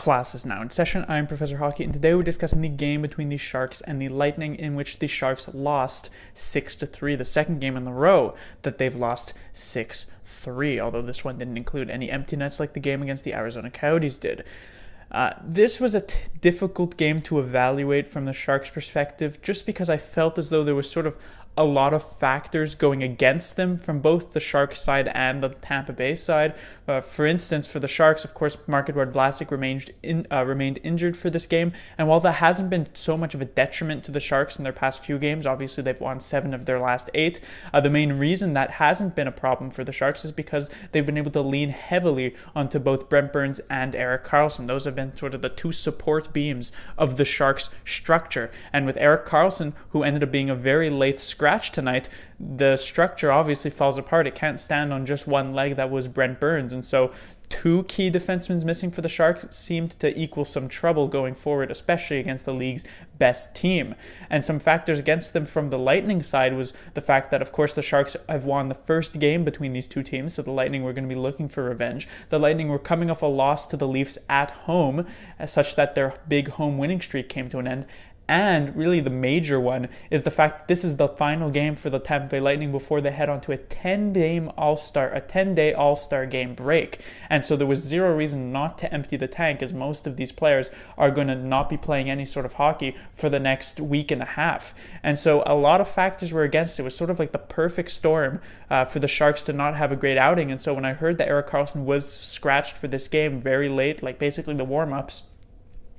Class is now in session. I'm Professor Hockey, and today we're discussing the game between the Sharks and the Lightning, in which the Sharks lost 6-3, the second game in a row that they've lost 6-3, although this one didn't include any empty nets like the game against the Arizona Coyotes did. This was a difficult game to evaluate from the Sharks' perspective, just because I felt as though there was sort of a lot of factors going against them from both the Sharks side and the Tampa Bay side. For instance, for the Sharks, of course, Marc-Edouard Vlasic remained injured for this game, and while that hasn't been so much of a detriment to the Sharks in their past few games, obviously they've won 7 of their last 8, the main reason that hasn't been a problem for the Sharks is because they've been able to lean heavily onto both Brent Burns and Erik Karlsson. Those have been sort of the two support beams of the Sharks' structure, and with Erik Karlsson, who ended up being a very late scratch tonight, the structure obviously falls apart. It can't stand on just one leg that was Brent Burns, and so 2 key defensemen missing for the Sharks seemed to equal some trouble going forward, especially against the league's best team. And some factors against them from the Lightning side was the fact that, of course, the Sharks have won the first game between these two teams, so the Lightning were going to be looking for revenge. The Lightning were coming off a loss to the Leafs at home, such that their big home winning streak came to an end. And really the major one is the fact that this is the final game for the Tampa Bay Lightning before they head on to a 10-day All-Star game break. And so there was zero reason not to empty the tank, as most of these players are going to not be playing any sort of hockey for the next week and a half. And so a lot of factors were against it. It was sort of like the perfect storm for the Sharks to not have a great outing. And so when I heard that Erik Karlsson was scratched for this game very late, like basically the warm-ups,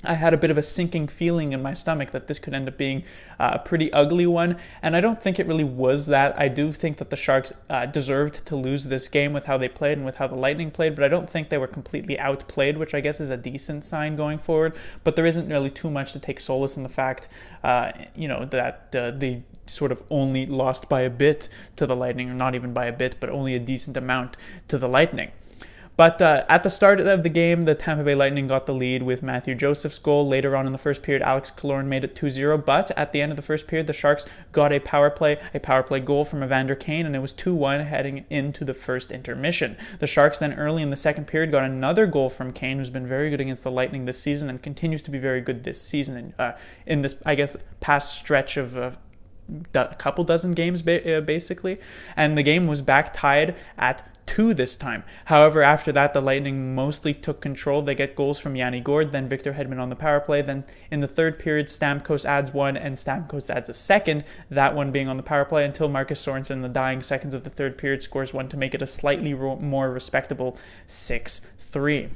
I had a bit of a sinking feeling in my stomach that this could end up being a pretty ugly one, and I don't think it really was that. I do think that the Sharks deserved to lose this game with how they played and with how the Lightning played, but I don't think they were completely outplayed, which I guess is a decent sign going forward, but there isn't really too much to take solace in the fact, that they sort of only lost by a bit to the Lightning, or not even by a bit, but only a decent amount to the Lightning. But at the start of the game, the Tampa Bay Lightning got the lead with Matthew Joseph's goal. Later on in the first period, Alex Killorn made it 2-0. But at the end of the first period, the Sharks got a power play goal from Evander Kane, and it was 2-1 heading into the first intermission. The Sharks then early in the second period got another goal from Kane, who's been very good against the Lightning this season and continues to be very good this season in this, I guess, past stretch of a couple dozen games, basically. And the game was back tied at 2 this time. However, after that, the Lightning mostly took control. They get goals from Yanni Gourde, then Victor Hedman on the power play. Then in the third period, Stamkos adds one, and Stamkos adds a second, that one being on the power play, until Marcus Sorensen in the dying seconds of the third period scores one to make it a slightly more respectable 6-3.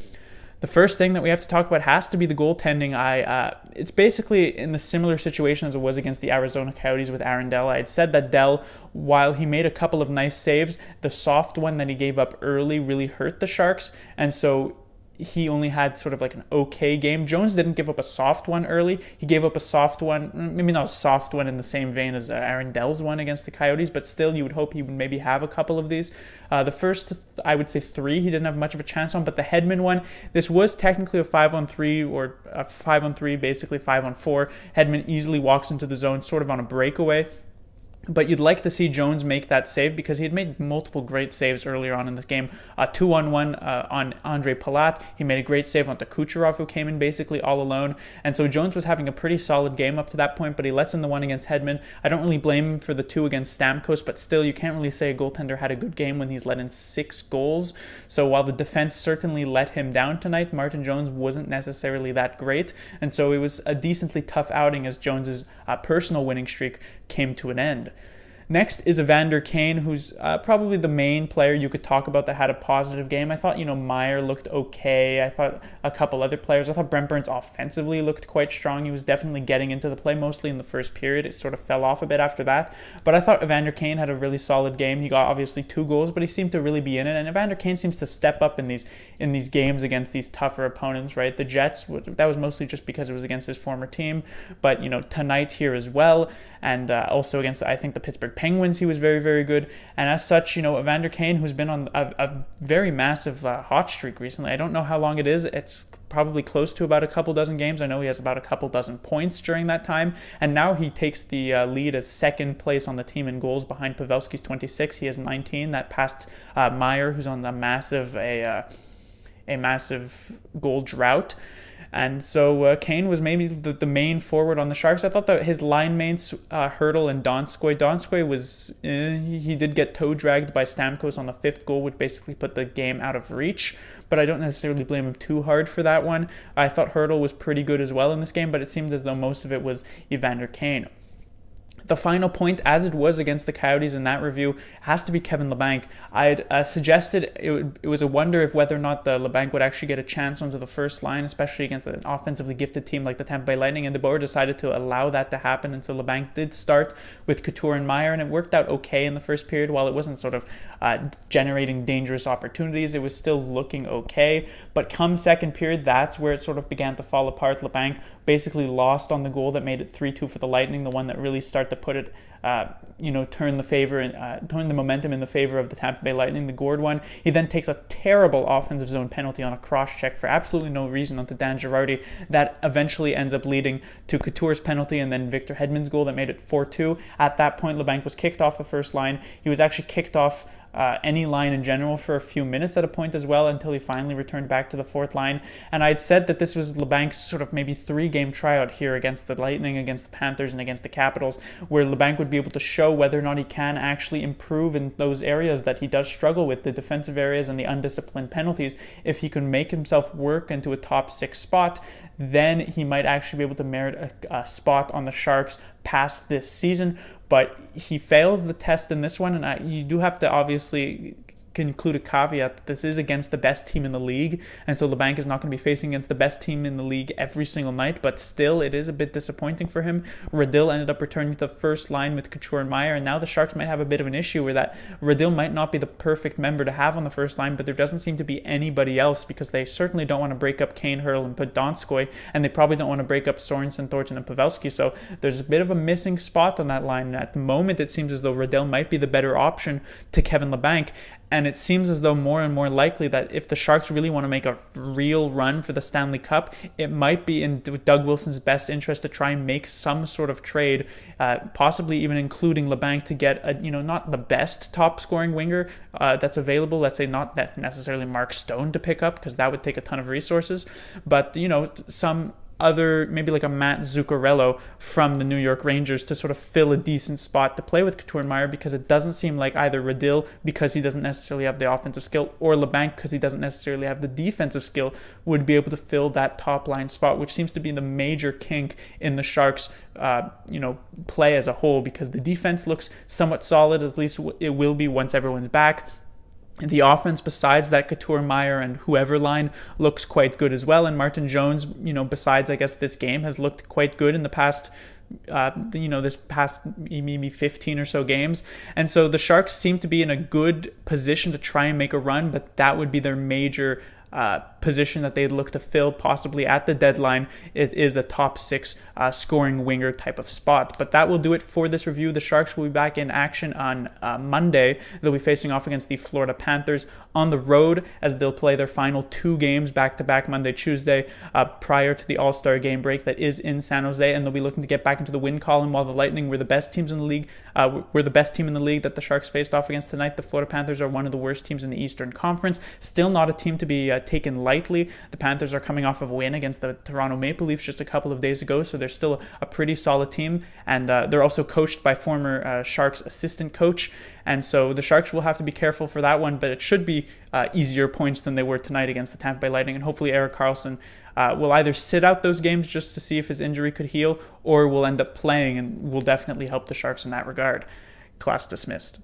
The first thing that we have to talk about has to be the goaltending. It's basically in the similar situation as it was against the Arizona Coyotes with Aaron Dell. I had said that Dell, while he made a couple of nice saves, the soft one that he gave up early really hurt the Sharks, and so he only had sort of like an okay game. Jones didn't give up a soft one early. He gave up a soft one, maybe not a soft one in the same vein as Aaron Dell's one against the Coyotes, but still you would hope he would maybe have a couple of these. The first, I would say 3, he didn't have much of a chance on, but the Hedman one, this was technically a 5-on-3 or a 5-on-3, basically 5-on-4. Hedman easily walks into the zone sort of on a breakaway. But you'd like to see Jones make that save because he had made multiple great saves earlier on in the game. 2-on-1 on Andre Palat. He made a great save on Kucherov, who came in basically all alone. And so Jones was having a pretty solid game up to that point, but he lets in the one against Hedman. I don't really blame him for the 2 against Stamkos, but still you can't really say a goaltender had a good game when he's let in 6 goals. So while the defense certainly let him down tonight, Martin Jones wasn't necessarily that great. And so it was a decently tough outing as Jones's personal winning streak came to an end. Next is Evander Kane, who's probably the main player you could talk about that had a positive game. I thought, Meyer looked okay. I thought a couple other players. I thought Brent Burns offensively looked quite strong. He was definitely getting into the play, mostly in the first period. It sort of fell off a bit after that. But I thought Evander Kane had a really solid game. He got obviously 2 goals, but he seemed to really be in it. And Evander Kane seems to step up in these games against these tougher opponents, right? The Jets, that was mostly just because it was against his former team. But, tonight here as well. And also against, I think, the Pittsburgh Penguins, he was very, very good. And as such, Evander Kane, who's been on a very massive hot streak recently. I don't know how long it is. It's probably close to about a couple dozen games. I know he has about a couple dozen points during that time. And now he takes the lead as second place on the team in goals behind Pavelski's 26. He has 19. That passed Meyer, who's on a massive goal drought. And so Kane was maybe the main forward on the Sharks. I thought that his line mates, Hurdle and Donskoy was, he did get toe dragged by Stamkos on the 5th goal, which basically put the game out of reach. But I don't necessarily blame him too hard for that one. I thought Hurdle was pretty good as well in this game, but it seemed as though most of it was Evander Kane. The final point, as it was against the Coyotes in that review, has to be Kevin Labanc. I had suggested it was a wonder if whether or not the Labanc would actually get a chance onto the first line, especially against an offensively gifted team like the Tampa Bay Lightning, and the board decided to allow that to happen, and so Labanc did start with Couture and Meier, and it worked out okay in the first period. While it wasn't sort of generating dangerous opportunities, it was still looking okay, but come second period, that's where it sort of began to fall apart. Labanc basically lost on the goal that made it 3-2 for the Lightning, the one that really started to put it, turn the momentum in the favor of the Tampa Bay Lightning, the Gord one. He then takes a terrible offensive zone penalty on a cross check for absolutely no reason onto Dan Girardi. That eventually ends up leading to Couture's penalty and then Victor Hedman's goal that made it 4-2. At that point, Labanc was kicked off the first line. He was actually kicked off any line in general for a few minutes at a point as well, until he finally returned back to the 4th line. And I'd said that this was Labanc's sort of maybe 3-game tryout here against the Lightning, against the Panthers, and against the Capitals, where Labanc would be able to show whether or not he can actually improve in those areas that he does struggle with, the defensive areas and the undisciplined penalties. If he can make himself work into a top 6 spot, then he might actually be able to merit a spot on the Sharks past this season. But he fails the test in this one, and you do have to obviously include a caveat that this is against the best team in the league, and so Labanc is not going to be facing against the best team in the league every single night, but still it is a bit disappointing for him. Radil ended up returning to the first line with Couture and Meier, and now the Sharks might have a bit of an issue where that Radil might not be the perfect member to have on the first line, but there doesn't seem to be anybody else, because they certainly don't want to break up Kane, Hurdle, and put Donskoy, and they probably don't want to break up Sorensen, Thornton, and Pavelski, so there's a bit of a missing spot on that line. At the moment, it seems as though Radil might be the better option to Kevin Labanc. And it seems as though more and more likely that if the Sharks really want to make a real run for the Stanley Cup, it might be in Doug Wilson's best interest to try and make some sort of trade, possibly even including Labanc, to get not the best top scoring winger that's available. Let's say not that necessarily Mark Stone to pick up, because that would take a ton of resources, but some other, maybe like a Matt Zuccarello from the New York Rangers, to sort of fill a decent spot to play with Couture and Meier, because it doesn't seem like either Radil, because he doesn't necessarily have the offensive skill, or Labanc, because he doesn't necessarily have the defensive skill, would be able to fill that top line spot, which seems to be the major kink in the Sharks play as a whole, because the defense looks somewhat solid, at least it will be once everyone's back. The offense, besides that Couture, Meier, and whoever line, looks quite good as well. And Martin Jones, besides, I guess, this game, has looked quite good in the past, this past maybe 15 or so games. And so the Sharks seem to be in a good position to try and make a run, but that would be their major position that they'd look to fill possibly at the deadline. It is a top 6 scoring winger type of spot. But that will do it for this review. The Sharks will be back in action on Monday. They'll be facing off against the Florida Panthers on the road, as they'll play their final 2 games back-to-back Monday, Tuesday, prior to the All-Star game break that is in San Jose, and they'll be looking to get back into the win column, while the Lightning were the best teams in the league. We're the best team in the league that the Sharks faced off against tonight. The Florida Panthers are one of the worst teams in the Eastern Conference. Still not a team to be taken lightly. The Panthers are coming off of a win against the Toronto Maple Leafs just a couple of days ago, so they're still a pretty solid team, and they're also coached by former Sharks assistant coach, and so the Sharks will have to be careful for that one, but it should be easier points than they were tonight against the Tampa Bay Lightning, and hopefully Erik Karlsson will either sit out those games just to see if his injury could heal, or will end up playing, and will definitely help the Sharks in that regard. Class dismissed.